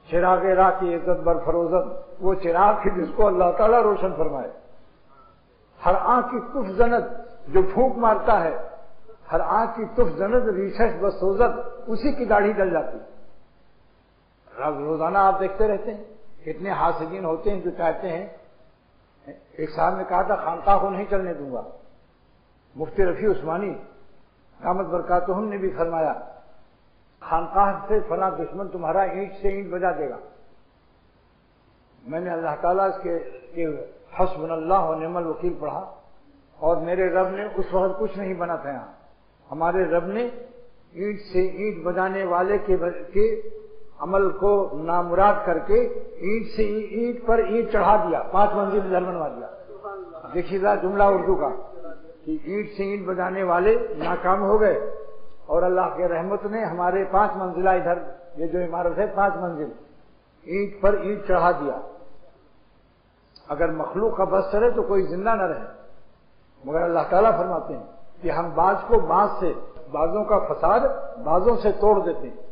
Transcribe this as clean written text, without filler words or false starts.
چراغ راہ کی عزت برفروزت، وہ چراغ کی جس کو اللہ تعالیٰ روشن فرمائے۔ ہر آنکھ کی تف زند جو پھونک مارتا ہے، ہر آنکھ کی تف زند ریشش بسوزت، اسی کی داڑھی ڈل جاتی۔ روزانہ آپ دیکھتے رہتے ہیں کتنے حاسدین ہوتے ہیں جو چاہتے ہیں۔ ایک صاحب نے کہا تھا خانقاہ کو نہیں چلنے دوں گا، مفتی رفیع عثمانی دامت برکاتہم نے بھی فرمایا خانقاہ سے فلاں دشمن تمہارا اینٹ سے اینٹ بجا دے گا۔ میں نے اللہ تعالیٰ اس کے حسبنا اللہ و نعم الوکیل پڑھا، اور میرے رب نے اس وقت کچھ نہیں بنا تھا یہاں، ہمارے رب نے اینٹ سے اینٹ بجانے والے کے عمل کو نامراد کر کے اینٹ سے اینٹ پر اینٹ چڑھا دیا، 5 منزل گھر بنوا دیا۔ دیکھیے ذرا جملہ اردو کا کہ اینٹ سے اینٹ بجانے والے ناکام ہو گئے، اور اللہ کے رحمت نے ہمارے 5 منزلہ ادھر یہ جو عمارت ہے 5 منزل اینٹ پر اینٹ چڑھا دیا۔ اگر مخلوق کا بس چلے تو کوئی زندہ نہ رہے، مگر اللہ تعالیٰ فرماتے ہیں کہ ہم باز کو باز سے، بازوں کا فساد بازوں سے توڑ دیتے ہیں۔